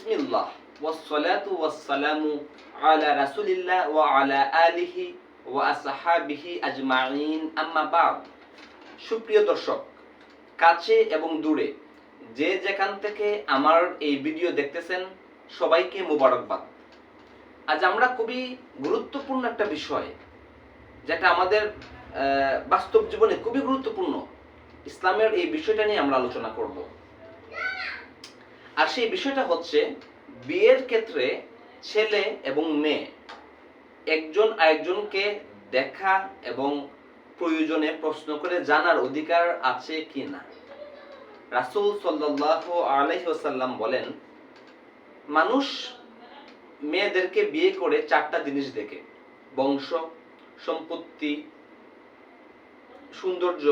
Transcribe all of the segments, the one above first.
বিসমিল্লাহ ওয়াসসালাতু ওয়াসসালামু আলা রাসূলিল্লাহ ওয়া আলা আলিহি ওয়া আসহাবিহি আজমাইন, আম্মা বা'দ। সুপ্রিয় দর্শক, কাছে এবং দূরে যে যেখান থেকে আমার এই ভিডিও দেখতেছেন, সবাইকে মোবারকবাদ। আজ আমরা খুবই গুরুত্বপূর্ণ একটা বিষয়, যেটা আমাদের বাস্তব জীবনে খুবই গুরুত্বপূর্ণ, ইসলামের এই বিষয়টা নিয়ে আমরা আলোচনা করব। আর সেই বিষয়টা হচ্ছে বিয়ের ক্ষেত্রে ছেলে এবং মেয়ে একজন আরেকজনকে দেখা এবং প্রয়োজনে প্রশ্ন করে জানার অধিকার আছে কি না। রাসূল সাল্লাল্লাহু আলাইহি ওয়াসাল্লাম বলেন, মানুষ মেয়েদেরকে বিয়ে করে চারটা জিনিস দেখে: বংশ, সম্পত্তি, সৌন্দর্য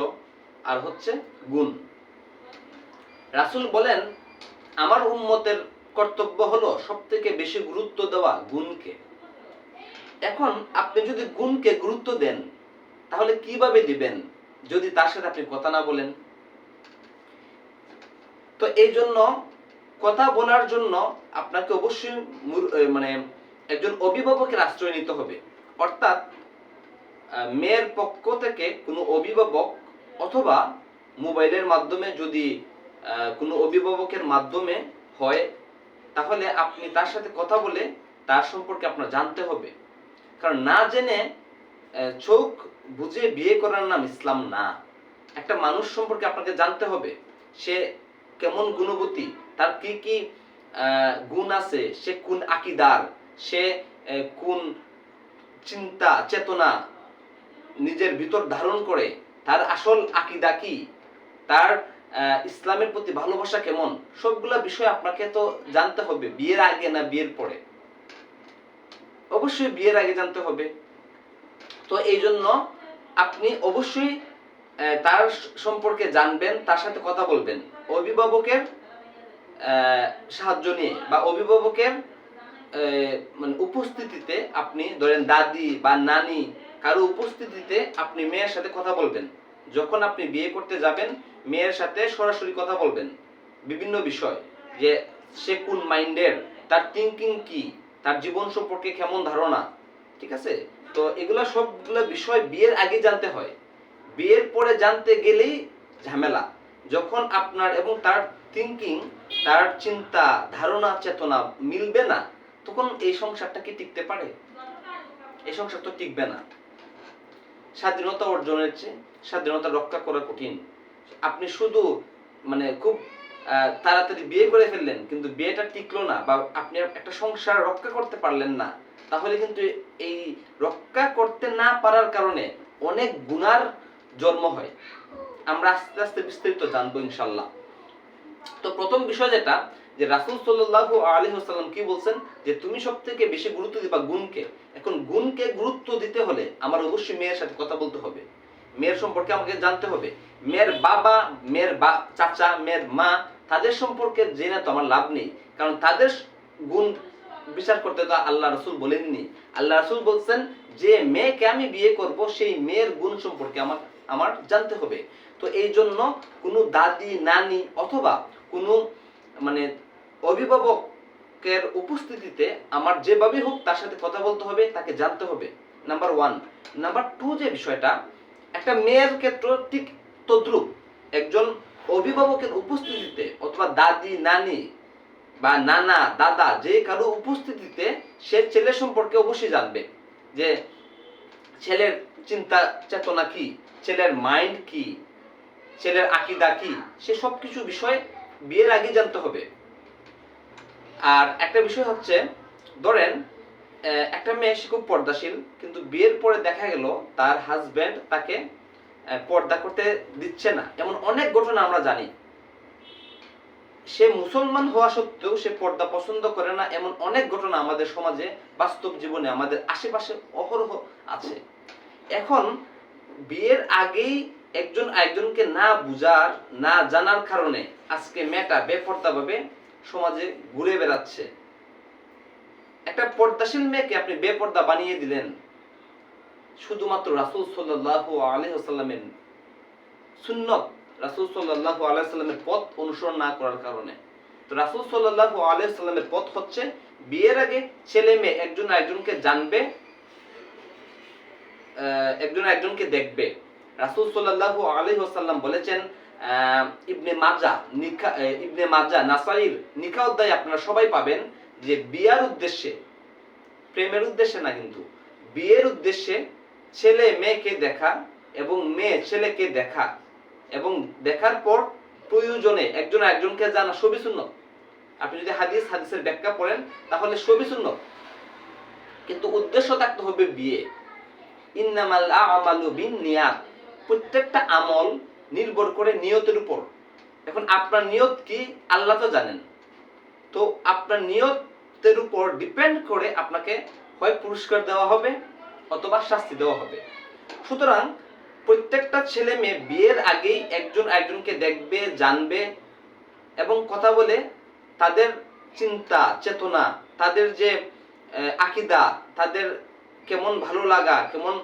আর হচ্ছে গুণ। রাসূল বলেন, আমার উম্মতের কর্তব্য হলো সবথেকে বেশি গুরুত্ব দেওয়া গুণকে। এখন আপনি যদি গুণকে গুরুত্ব দেন, তাহলে কিভাবে দিবেন যদি তার সাথে আপনি কথা না বলেন? তো এই জন্য কথা বলার জন্য আপনাকে অবশ্যই একজন অভিভাবকের আশ্রয় নিতে হবে। অর্থাৎ মেয়ের পক্ষ থেকে কোনো অভিভাবক, অথবা মোবাইলের মাধ্যমে যদি কোনো অভিভাবকের মাধ্যমে হয়, তাহলে আপনি তার সাথে কথা বলে তার সম্পর্কে আপনার জানতে হবে। কারণ না জেনে চোখ বুঝে বিয়ে করার নাম ইসলাম না। একটা মানুষ সম্পর্কে আপনাকে জানতে হবে, সে কেমন গুণবতী, তার কি কি গুণ আছে, সে কোন আকীদার, সে কোন চিন্তা চেতনা নিজের ভিতর ধারণ করে, তার আসল আকীদা কি, তার ইসলামের প্রতি ভালোবাসা কেমন, সবগুলা বিষয় আপনাকে তো জানতে হবে। বিয়ের আগে না বিয়ের পরে? অবশ্যই বিয়ের আগে জানতে হবে। তো এই জন্য আপনি অবশ্যই তার সম্পর্কে জানবেন, তার সাথে কথা বলবেন অভিভাবকের সাহায্য নিয়ে, বা অভিভাবকের উপস্থিতিতে। আপনি ধরেন দাদি বা নানি কারো উপস্থিতিতে আপনি মেয়ের সাথে কথা বলবেন। যখন আপনি বিয়ে করতে যাবেন, মেয়ের সাথে সরাসরি কথা বলবেন বিভিন্ন বিষয়, যে সে কোন মাইন্ডের, তার থিঙ্কিং কি, তার জীবন সম্পর্কে কেমন ধারণা, ঠিক আছে? তো এগুলা সবগুলো বিষয় বিয়ের আগে জানতে হয়। বিয়ের পরে জানতে গেলেই ঝামেলা। যখন আপনার এবং তার থিঙ্কিং, তার চিন্তা ধারণা চেতনা মিলবে না, তখন এই সংসারটা কি টিকতে পারে? এই সংসার তো টিকবে না। স্বাধীনতা অর্জনের চেয়ে স্বাধীনতা রক্ষা করা কঠিন। আপনি শুধু খুব তাড়াতাড়ি বিয়ে করে ফেললেন, কিন্তু বিয়েটা টিকলো না, বা আপনি একটা সংসার রক্ষা করতে পারলেন না, তাহলে কিন্তু এই রক্ষা করতে না পারার কারণে অনেক গুনার জন্ম হয়। আমরা আস্তে আস্তে বিস্তারিত জানবো ইনশাআল্লাহ। তো প্রথম বিষয় যেটা, যে রাসূল সাল্লাল্লাহু আলাইহি ওয়াসাল্লাম কি বলছেন, যে তুমি সবথেকে বেশি গুরুত্ব দিবা গুণকে। এখন গুণকে গুরুত্ব দিতে হলে আমার অবশ্যই মেয়ের সাথে কথা বলতে হবে, মেয়ের সম্পর্কে আমাকে জানতে হবে। মেয়ের বাবা, মেয়ের চাচা, মেয়ের মা, তাদের সম্পর্কে জেনে তো আমার লাভ নেই, কারণ তাদের গুণ বিচার করতে তো আল্লাহ রাসূল বলেননি। আল্লাহ রাসূল বলছেন যে মেয়েকে আমি বিয়ে করব, সেই মেয়ের গুণ সম্পর্কে আমার জানতে হবে। তো এই জন্য কোনো দাদি নানি অথবা কোনো অভিভাবকের উপস্থিতিতে আমার যেভাবে হোক তার সাথে কথা বলতে হবে, তাকে জানতে হবে, নাম্বার 1। নাম্বার 2, যে বিষয়টা, একটা মেয়ের ক্ষেত্রে ঠিক তদ্রূপ একজন অভিভাবকের উপস্থিতিতে, অথবা দাদি নানি বা নানা দাদা, যে কারো উপস্থিতিতে সে ছেলের সম্পর্কে অবশ্যই জানবে, যে ছেলের চিন্তা চেতনা কি, ছেলের মাইন্ড কি, ছেলের আকীদা কি, সে সবকিছু বিষয় বিয়ের আগে জানতে হবে। আর একটা বিষয় হচ্ছে, ধরেন একটা মেয়ে সে খুব পর্দাশীল, কিন্তু বিয়ের পরে দেখা গেল তার হাজবেন্ড তাকে পর্দা করতে দিচ্ছে না, এমন অনেক ঘটনা আমরা জানি। সে মুসলমান হওয়া সত্ত্বেও সে পর্দা পছন্দ করে না, এমন অনেক ঘটনা আমাদের সমাজে, বাস্তব জীবনে আমাদের আশেপাশে অহরহ আছে। এখন বিয়ের আগেই একজন আরেকজনকে না বুঝার, না জানার কারণে আজকে মেয়েটা বেপর্দা ভাবে সমাজে ঘুরে বেড়াচ্ছে। একটা পর্দাশীল মেয়েকে আপনি বেপর্দা বানিয়ে দিলেন শুধুমাত্র রাসূল সাল্লাল্লাহু আলাইহি ওয়াসাল্লামের সুন্নত, রাসূল সাল্লাল্লাহু আলাইহি ওয়াসাল্লামের পথ অনুসরণ না করার কারণে। তো রাসূল সাল্লাল্লাহু আলাইহি ওয়াসাল্লামের পথ হচ্ছে বিয়ের আগে ছেলে মেয়ে একজন আরেকজনকে জানবে, একজন আরেকজনকে দেখবে। রাসূল সাল্লাল্লাহু আলাইহি ওয়াসাল্লাম বলেছেন, ইবনে মাজাহ নাসাইর নিকাহ অধ্যায়ে আপনারা সবাই পাবেন যে বিয়ার উদ্দেশ্যে, প্রেমের উদ্দেশ্যে না, কিন্তু বিয়ের উদ্দেশ্যে ছেলে মেয়েকে দেখা এবং মেয়ে ছেলেকে দেখা এবং দেখার পর প্রয়োজনে একজন আরেকজনকে জানা সবই সুন্নাত। আপনি যদি হাদিসের ব্যাখ্যা পড়েন তাহলে সবই সুন্নাত, কিন্তু উদ্দেশ্য থাকতে হবে বিয়ে। ইন্নামাল আমালু বিন্নিয়াত, প্রত্যেকটা আমল নির্ভর করে নিয়তের উপর। এখন আপনার নিয়ত কি আল্লাহ তো জানেন, তো আপনার নিয়তের উপর ডিপেন্ড করে আপনাকে হয় পুরস্কার দেওয়া হবে অথবা শাস্তি দেওয়া হবে। সুতরাং প্রত্যেকটা ছেলে মেয়ে বিয়ের আগেই একজন একজনকে দেখবে, জানবে এবং কথা বলে তাদের চিন্তা চেতনা, তাদের যে আকীদা, তাদের কেমন ভালো লাগা, কেমন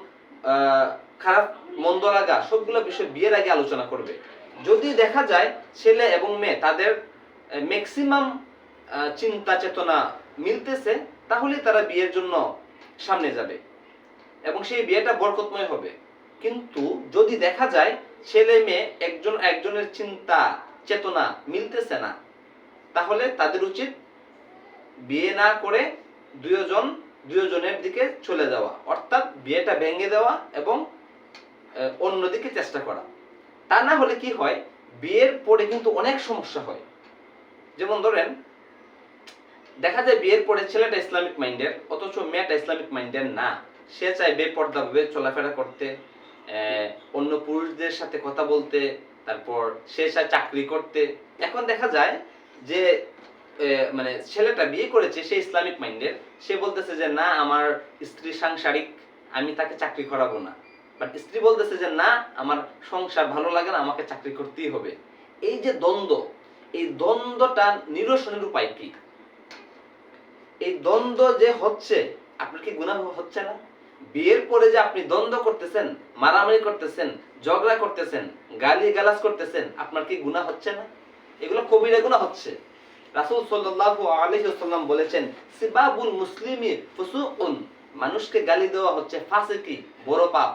খারাপ মন্দ লাগা, সবগুলো বিষয় বিয়ের আগে আলোচনা করবে। যদি দেখা যায় ছেলে এবং মেয়ে তাদের ম্যাক্সিমাম চিন্তা চেতনা মিলতেছে, তাহলে তারা বিয়ের জন্য সামনে যাবে এবং সেই বিয়েটা বরকতময় হবে। কিন্তু যদি দেখা যায় ছেলে মেয়ে একজন একজনের চিন্তা চেতনা মিলতেছে না, তাহলে তাদের উচিত বিয়ে না করে দুজনের দিকে চলে যাওয়া, অর্থাৎ বিয়েটা ভেঙে দেওয়া এবং অন্যদিকে চেষ্টা করা। তা না হলে কি হয়, বিয়ের পরে কিন্তু অনেক সমস্যা হয়। যেমন ধরেন, দেখা যায় বিয়ের পরে ছেলেটা ইসলামিক মাইন্ডের অথচ মেয়েটা ইসলামিক মাইন্ডের না। সে চায় বেপর্দাভাবে চলাফেরা করতে, অন্য পুরুষদের সাথে কথা বলতে, তারপর সে চায় চাকরি করতে। এখন দেখা যায় যে মানে ছেলেটা বিয়ে করেছে, সে ইসলামিক মাইন্ডের, সে বলতেছে যে না, আমার স্ত্রী সাংসারিক, আমি তাকে চাকরি করাবো না। বাট স্ত্রী বলতেছে যে না, আমার সংসার ভালো লাগে না, আমাকে চাকরি করতেই হবে। এই যে দ্বন্দ্ব, এই দ্বন্দ্বটা নিরসনের উপায় কি? এই দ্বন্দ্ব যে হচ্ছে, আপনার কি গুনাহ হচ্ছে না? বিয়ের পরে যে আপনি দ্বন্দ্ব করতেছেন, মারামারি করতেছেন, ঝগড়া করতেছেন, গালি গালাজ করতেছেন, আপনার কি গুনাহ হচ্ছে না? এগুলো কবিরা গুনাহ হচ্ছে। রাসূল সাল্লাল্লাহু আলাইহি ওয়াসাল্লাম বলেছেন, সিবাবুল মুসলিমি ফুসুকুন, মানুষকে গালি দেওয়া হচ্ছে ফাসিকি, বড় পাপ।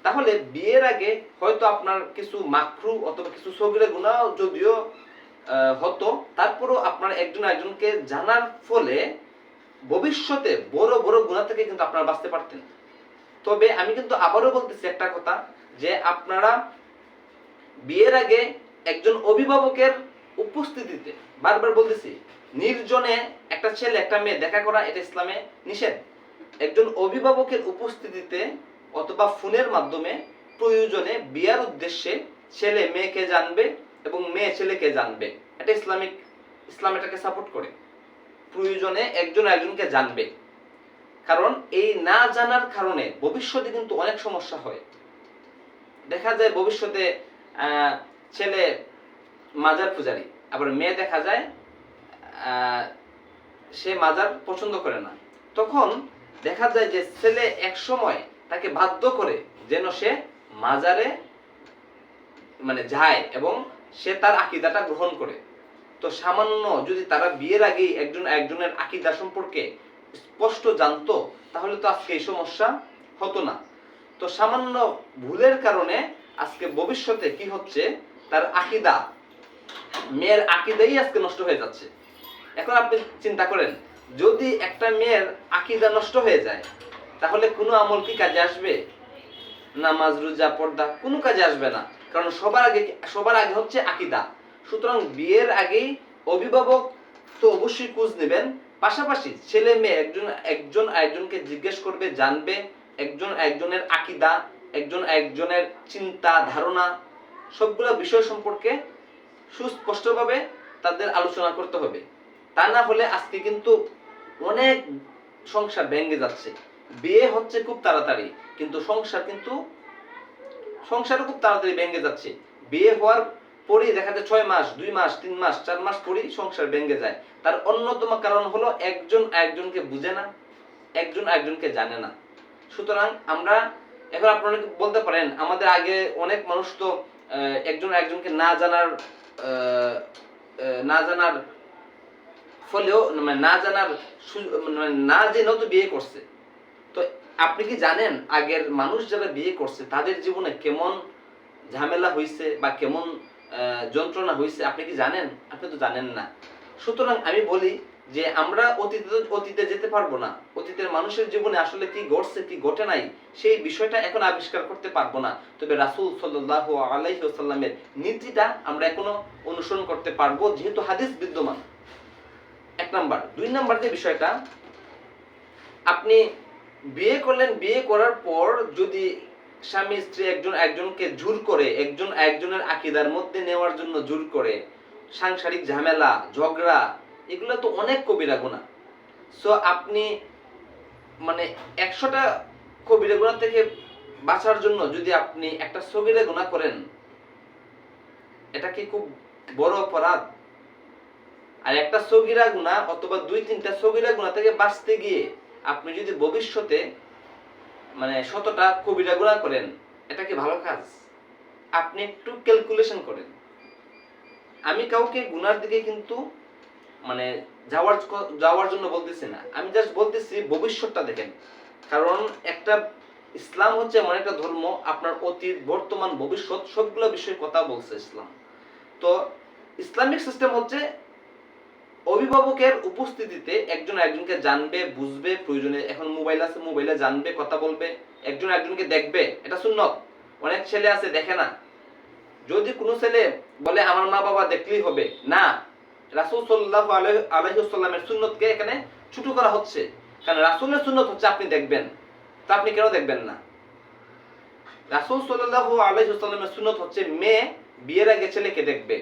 তাহলে বিয়ের আগে হয়তো আপনার কিছু মাকরু অথবা কিছু সগীরা গুনাহ যদিও হতো, তারপরও আপনার একজন একজনকে জানার ফলে ভবিষ্যতে বড় বড় গুনাহ থেকে কিন্তু আপনারা বাঁচতে পারতেন। তবে আমি কিন্তু আবারও বলতেছি একটা কথা, যে আপনারা বিয়ের আগে একজন অভিভাবকের উপস্থিতিতে, বারবার বলতেছি, নির্জনে একটা ছেলে একটা মেয়ে দেখা করা এটা ইসলামে নিষেধ। একজন অভিভাবকের উপস্থিতিতে অথবা ফোনের মাধ্যমে প্রয়োজনে বিয়ার উদ্দেশ্যে ছেলে মেয়েকে জানবে এবং মেয়ে ছেলেকে জানবে। এটা ইসলাম এটাকে সাপোর্ট করে। প্রয়োজনে একজন একজনকে জানবে, কারণ এই না জানার কারণে ভবিষ্যতে কিন্তু অনেক সমস্যা হয়। দেখা যায় ভবিষ্যতে ছেলে মাজার পূজারি, আবার মেয়ে দেখা যায় সে মাজার পছন্দ করে না। তখন দেখা যায় যে ছেলে এক সময় তাকে বাধ্য করে যেন সে মাজারে মানে যায় এবং সে তার আকীদাটা গ্রহণ করে। তো সামান্য যদি তারা বিয়ের আগেই একজন একজনের আকীদা সম্পর্কে স্পষ্ট জানতো, তাহলে তো আজকে এই সমস্যা হতো না। তো সামান্য ভুলের কারণে আজকে ভবিষ্যতে কি হচ্ছে, তার আকীদা, মেয়ের আকীদাই আজকে নষ্ট হয়ে যাচ্ছে। এখন আপনি চিন্তা করেন, যদি একটা মেয়ের আকীদা নষ্ট হয়ে যায়, তাহলে কোনো আমল কি কাজে আসবে? নামাজ রোজা পর্দা কোনো কাজে আসবে না, কারণ সবার আগে হচ্ছে আকীদা। সুতরাং বিয়ের আগেই অভিভাবক তো অবশ্যই খোঁজ নেবেন, পাশাপাশি ছেলে মেয়ে একজন একজনকে জিজ্ঞেস করবে, জানবে, একজন একজনের আকীদা, একজন একজনের চিন্তা ধারণা, সবগুলো বিষয় সম্পর্কে সুস্পষ্টভাবে তাদের আলোচনা করতে হবে। তা না হলে আজকে কিন্তু অনেক সংসার ভেঙে যাচ্ছে। বিয়ে হচ্ছে খুব তাড়াতাড়ি, কিন্তু সংসারও খুব তাড়াতাড়ি ভেঙে যাচ্ছে। বিয়ে হওয়ার পরেই দেখা যায় 6 মাস, 2 মাস, 3 মাস, 4 মাস পরেই সংসার ভেঙে যায়। তার অন্যতম কারণ হলো একজন একজনকে বুঝে না, একজন একজনকে জানে না। সুতরাং আমরা এখন আপনারা বলতে পারেন, আমাদের আগে অনেক মানুষ তো একজন একজনকে না জানার না জানার ফলেও মানে না জানার মানে না জেনেও তো বিয়ে করছে। তো আপনি কি জানেন আগের মানুষ যারা বিয়ে করছে তাদের জীবনে কেমন ঝামেলা হয়েছে বা কেমন যন্ত্রণা হয়েছে? আপনি কি জানেন? আপনি তো জানেন না। সুতরাং আমি বলি যে আমরা অতীতে যেতে পারবো না, অতীতের মানুষের জীবনে আসলে কি ঘটছে কি ঘটে নাই সেই বিষয়টা এখন আবিষ্কার করতে পারবো না, তবে রাসূল সাল্লাল্লাহু আলাইহি ওয়াসাল্লামের নীতিটা আমরা এখনো অনুসরণ করতে পারবো যেহেতু হাদিস বিদ্যমান। এক নাম্বার। দুই নাম্বার যে বিষয়টা, আপনি বিয়ে করলেন, বিয়ে করার পর যদি স্বামী স্ত্রী একজন একজনকে জোর করে, একজন একজনের আকীদার মধ্যে নেওয়ার জন্য জোর করে, সাংসারিক ঝামেলা ঝগড়া, এগুলো তো অনেক কবিরা গুনাহ। সো আপনি মানে 100টা কবিরা গুনাহ থেকে বাঁচার জন্য যদি আপনি একটা সগীরা গুনাহ করেন, এটা কি খুব বড় অপরাধ? আর একটা সগীরা গুনাহ অথবা 2-3টা সগীরা গুনাহ থেকে বাঁচতে গিয়ে আপনি যদি ভবিষ্যতে মানে 100টা কবিরা গুনাহ করেন, এটা কি ভালো কাজ? আপনি একটু ক্যালকুলেশন করেন। আমি কাউকে গুনার দিকে কিন্তু মানে যাওয়ার জন্য বলতেছি না, আমি জাস্ট বলতেছি ভবিষ্যৎটা দেখেন। কারণ একটা ইসলাম হচ্ছে এমন একটা ধর্ম, আপনার অতীত বর্তমান ভবিষ্যৎ সবগুলো বিষয়ে কথা বলছে ইসলাম। তো ইসলামিক সিস্টেম হচ্ছে অভিভাবকের উপস্থিতিতে একজন একজনকে জানবে, বুঝবে, প্রয়োজনে এখন মোবাইল আছে, মোবাইলে জানবে, কথা বলবে, একজন একজনকে দেখবে, এটা সুন্নত। অনেক ছেলে আছে দেখে না। যদি কোনো ছেলে বলে আমার মা বাবা দেখলেই হবে, না, রাসূল সাল্লাল্লাহু আলাইহি ওয়াসাল্লামের সুন্নতকে এখানে ছোট করা হচ্ছে। কারণ রাসূলের সুন্নত হচ্ছে আপনি দেখবেন, তা আপনি কেন দেখবেন না? রাসূল সাল্লাল্লাহু আলাইহি ওয়াসাল্লামের সুন্নত হচ্ছে মেয়ে বিয়ের আগে ছেলেকে দেখবে।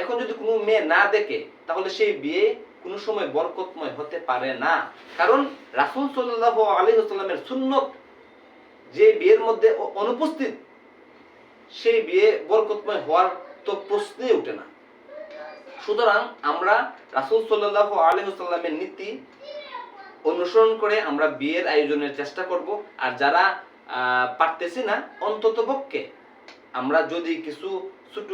এখন যদি কোনো মেয়ে না দেখে তাহলে সেই বিয়ে কোনো সময় বরকতময় হতে পারে না। কারণ রাসূল সাল্লাল্লাহু আলাইহি ওয়াসাল্লামের সুন্নত যে বিয়ের মধ্যে অনুপস্থিত, সেই বিয়ে বরকতময় হওয়ার তো প্রশ্নই ওঠে না। সুতরাং আমরা রাসূল সাল্লাল্লাহু আলাইহি ওয়াসাল্লামের নীতি অনুসরণ করে আমরা বিয়ের আয়োজনের চেষ্টা করব। আর যারা পারতেছি না, অন্ততপক্ষে আমরা যদি কিছু ছোট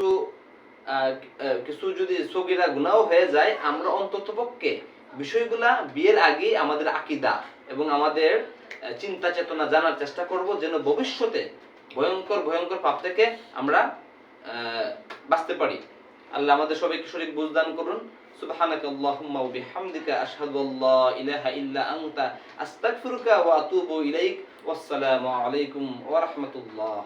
কিছু যদি সগীরা গুনাহ হয়ে যায়, আমরা অন্ততপক্ষে বিষয়গুলা বিয়ের আগে আমাদের আকীদা এবং আমাদের চিন্তা চেতনা জানার চেষ্টা করব, যেন ভবিষ্যতে ভয়ঙ্কর ভয়ঙ্কর পাপ থেকে আমরা বাঁচতে পারি। আল্লাহ আমাদের সবাইকে সঠিক বুঝ দান করুন। সুবহানাকাল্লাহুম্মা ওয়া বিহামদিকা আশহাদু আল্লা ইলাহা ইল্লা আনতা আস্তাগফিরুকা ওয়া আতুবু ইলাইক। ওয়াসসালামু আলাইকুম ওয়া রাহমাতুল্লাহ।